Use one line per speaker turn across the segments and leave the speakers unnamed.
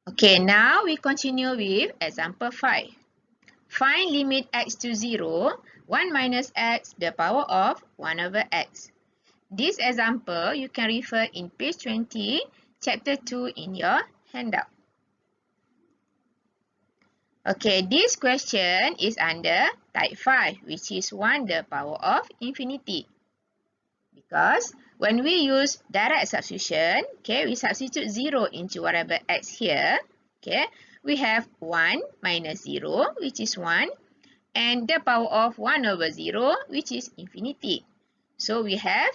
Okay, now we continue with example 5. Find limit x to 0, 1 minus x, the power of 1 over x. This example you can refer in page 20, chapter 2 in your handout. Okay, this question is under type 5, which is 1 the power of infinity. Because when we use direct substitution, okay, we substitute 0 into whatever x here, okay, we have 1 minus 0, which is 1, and the power of 1 over 0, which is infinity. So we have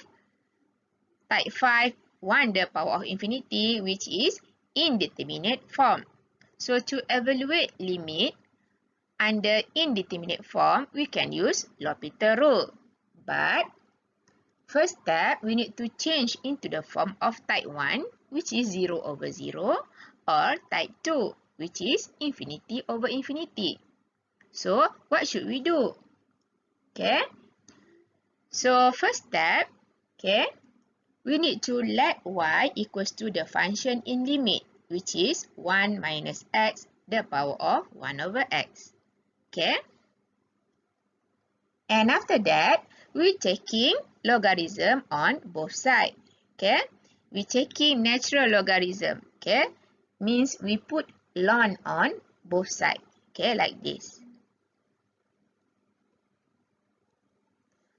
type 5, 1 the power of infinity, which is indeterminate form. So to evaluate limit under indeterminate form, we can use L'Hopital rule. But first step, we need to change into the form of type 1, which is 0 over 0, or type 2, which is infinity over infinity. So what should we do? Okay. So first step, okay, we need to let y equals to the function in limit, which is 1 minus x, the power of 1 over x. Okay. And after that, we're taking logarithm on both sides. Okay. We're taking natural logarithm. Okay. Means we put ln on both sides. Okay, like this.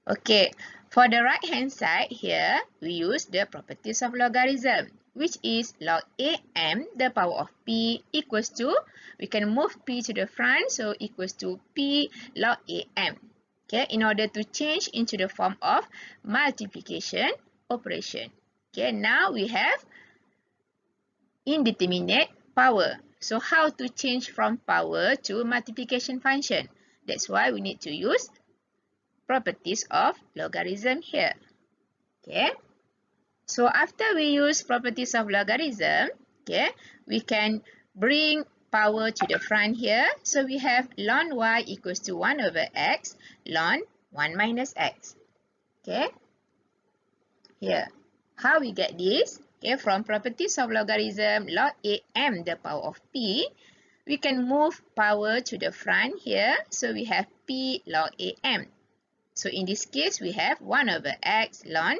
Okay, for the right hand side here, we use the properties of logarithm, which is log am, the power of p, equals to, we can move p to the front, so equals to p log am. Okay, in order to change into the form of multiplication operation. Okay, now we have indeterminate power. So how to change from power to multiplication function? That's why we need to use properties of logarithm here. Okay. So after we use properties of logarithm, okay, we can bring power to the front here. So we have ln y equals to 1 over x, ln 1 minus x. Okay. Here. How we get this? Okay, from properties of logarithm, log am, the power of p, we can move power to the front here. So we have p log am. So in this case, we have 1 over x ln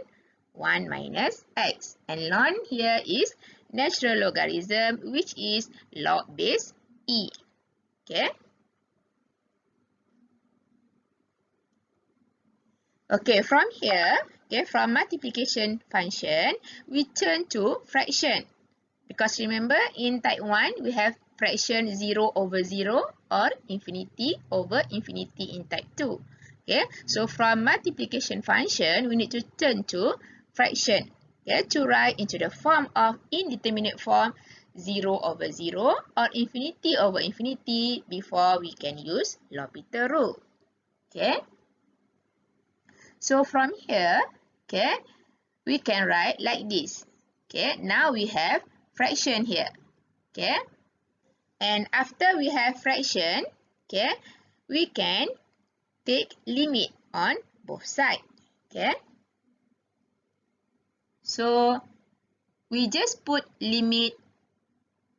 1 minus x. And ln here is natural logarithm, which is log base e. Okay. Okay, from here, okay, from multiplication function, we turn to fraction. Because remember, in type 1, we have fraction 0 over 0 or infinity over infinity in type 2. Okay, so from multiplication function, we need to turn to fraction. Okay, to write into the form of indeterminate form 0 over 0 or infinity over infinity before we can use L'Hopital rule. Okay, so from here, okay, we can write like this. Okay, now we have fraction here. Okay, and after we have fraction, okay, we can take limit on both sides. Okay. So we just put limit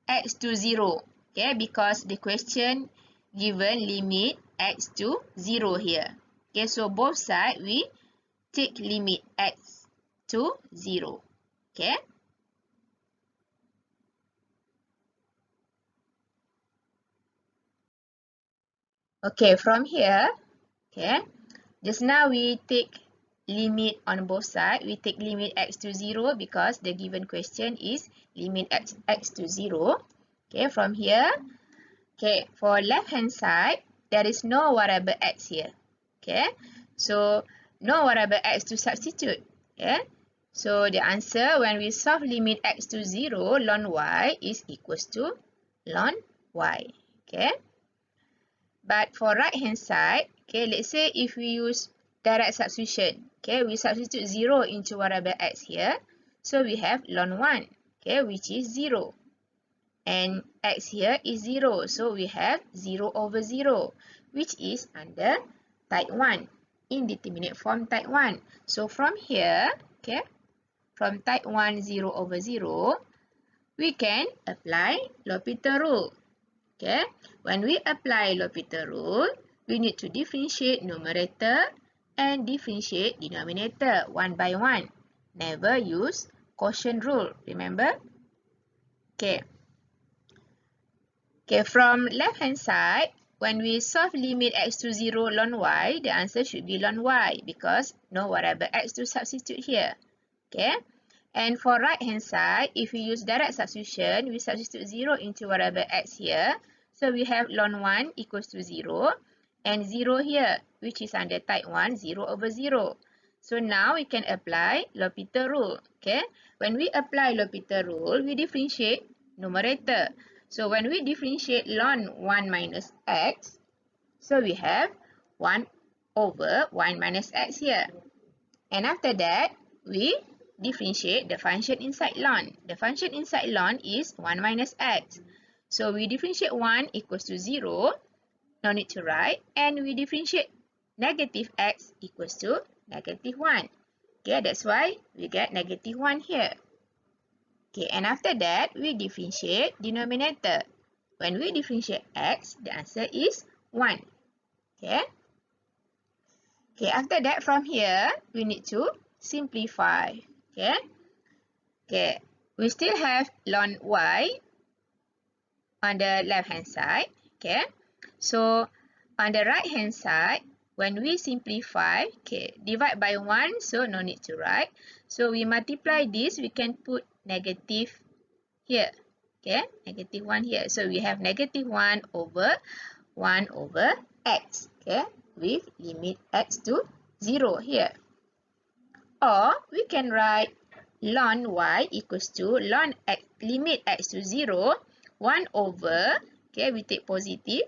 x to 0. Okay, because the question given limit x to 0 here. Okay, so both sides we take limit x to 0. Okay. Okay, from here, okay, just now we take limit on both sides. We take limit x to 0 because the given question is limit x to 0. Okay, from here, okay, for left hand side, there is no variable x here. Okay, so no variable x to substitute. Okay, so the answer when we solve limit x to 0, ln y is equals to ln y. Okay. But for right hand side, okay, let's say if we use direct substitution, okay, we substitute 0 into variable x here. So we have ln 1, okay, which is 0. And x here is 0. So we have 0 over 0, which is under type 1, indeterminate form type 1. So from here, okay, from type 1, 0 over 0, we can apply L'Hopital rule. Okay, when we apply L'Hopital rule, we need to differentiate numerator and differentiate denominator one by one. Never use quotient rule, remember? Okay. Okay, from left hand side, when we solve limit x to 0 ln y, the answer should be ln y because no variable x to substitute here. Okay. And for right hand side, if we use direct substitution, we substitute 0 into variable x here. So we have ln 1 equals to 0 and 0 here, which is under type 1, 0 over 0. So now we can apply L'Hopital rule. Okay. When we apply L'Hopital rule, we differentiate numerator. So when we differentiate ln 1 minus x, so we have 1 over 1 minus x here. And after that, we differentiate the function inside ln. The function inside ln is 1 minus x. So we differentiate 1 equals to 0, no need to write, and we differentiate negative x equals to negative 1. Okay, that's why we get negative 1 here. Okay, and after that, we differentiate denominator. When we differentiate x, the answer is 1. Okay. Okay, after that, from here, we need to simplify. Okay. Okay, we still have ln y on the left hand side. Okay. So, on the right hand side, when we simplify, okay, divide by 1, so no need to write. So, we multiply this, we can put negative here. Okay, negative 1 here. So, we have negative 1 over x. Okay, with limit x to 0 here. Or, we can write ln y equals to ln x, limit x to 0, 1 over, okay, we take positive,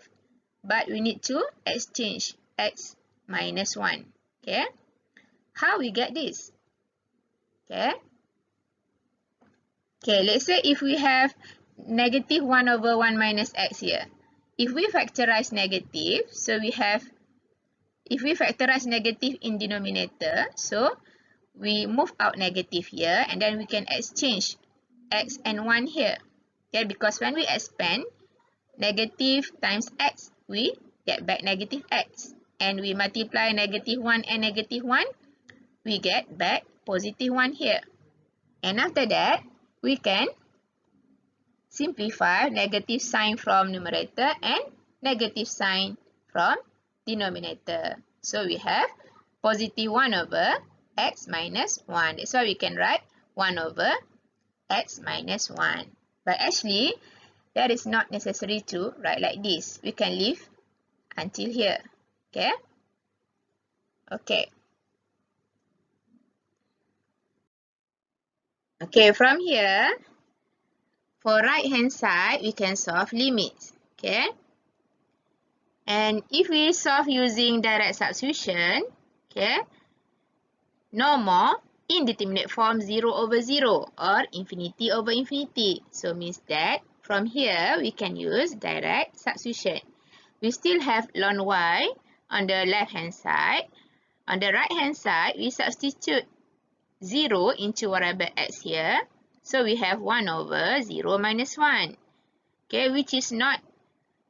but we need to exchange x minus 1. Okay, how we get this? Okay. Okay, let's say if we have negative 1 over 1 minus x here. If we factorize negative, so we have, if we factorize negative in denominator, so we move out negative here and then we can exchange x and 1 here. Okay, because when we expand negative times x, we get back negative x. And we multiply negative 1 and negative 1, we get back positive 1 here. And after that, we can simplify negative sign from numerator and negative sign from denominator. So we have positive 1 over x minus 1. That's why we can write 1 over x minus 1. But actually, that is not necessary to write like this. We can leave until here. Okay? Okay. Okay, from here, for right hand side, we can solve limits. Okay? And if we solve using direct substitution, okay, no more indeterminate form 0 over 0 or infinity over infinity. So means that from here, we can use direct substitution. We still have ln y on the left hand side. On the right hand side, we substitute 0 into variable x here. So we have 1 over 0 minus 1. Okay, which is not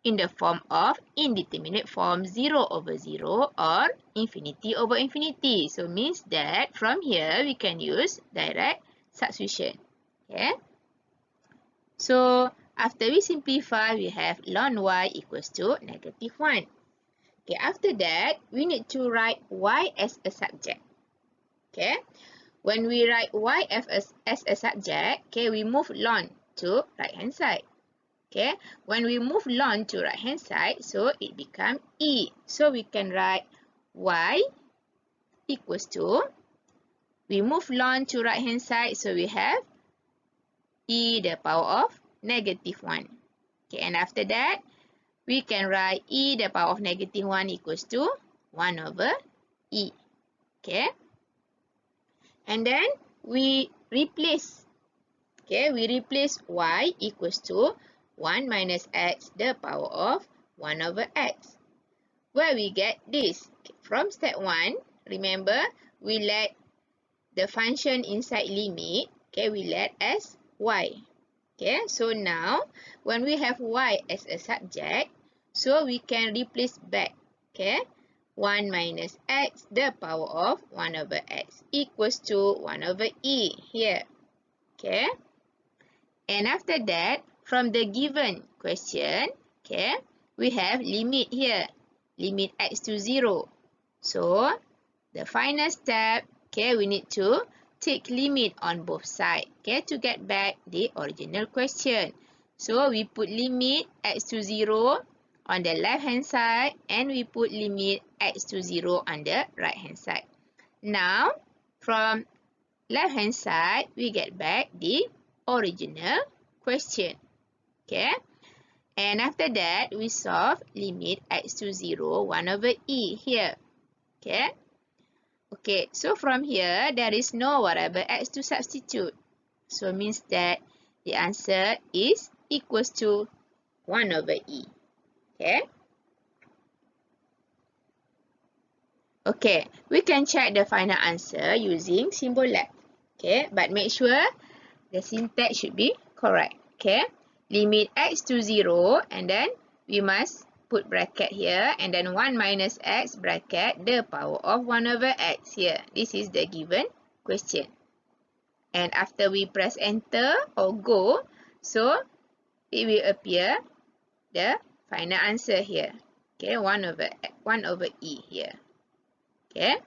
in the form of indeterminate form 0 over 0 or infinity over infinity. So means that from here we can use direct substitution. Okay. So after we simplify, we have ln y equals to negative 1. Okay, after that, we need to write y as a subject. Okay. When we write y as a subject, okay, we move ln to right hand side. Okay, when we move ln to right hand side, so it becomes e. So we can write y equals to, we move ln to right hand side, so we have e the power of negative 1. Okay, and after that, we can write e the power of negative 1 equals to 1 over e. Okay, and then we replace, okay, we replace y equals to 1 minus x the power of 1 over x. Where we get this? From step 1, remember, we let the function inside limit, okay, we let as y. Okay, so now when we have y as a subject, so we can replace back. Okay, 1 minus x, the power of 1 over x equals to 1 over e here. Okay, and after that, from the given question, okay, we have limit here, limit x to 0. So the final step, okay, we need to take limit on both sides, okay, to get back the original question. So we put limit x to 0 on the left hand side and we put limit x to 0 on the right hand side. Now, from left hand side, we get back the original question. Okay, and after that, we solve limit x to 0, 1 over e here. Okay. Okay, so from here, there is no variable x to substitute. So means that the answer is equals to 1 over e. Okay. Okay, we can check the final answer using symbol lab. Okay, but make sure the syntax should be correct. Okay, limit x to 0 and then we must put bracket here and then 1 minus x bracket the power of 1 over x here. This is the given question. And after we press enter or go, so it will appear the final answer here. Okay, 1 over e here. Okay.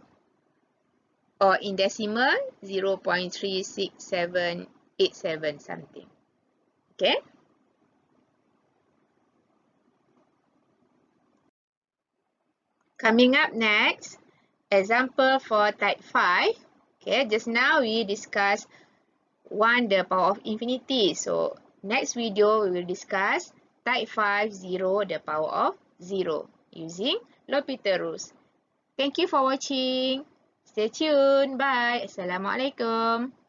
Or in decimal 0.36787 something. Okay. Coming up next, example for type 5. Okay, just now we discussed 1 the power of infinity. So next video we will discuss type 5 0 the power of 0 using L'Hopital rules. Thank you for watching. Stay tuned. Bye. Assalamualaikum.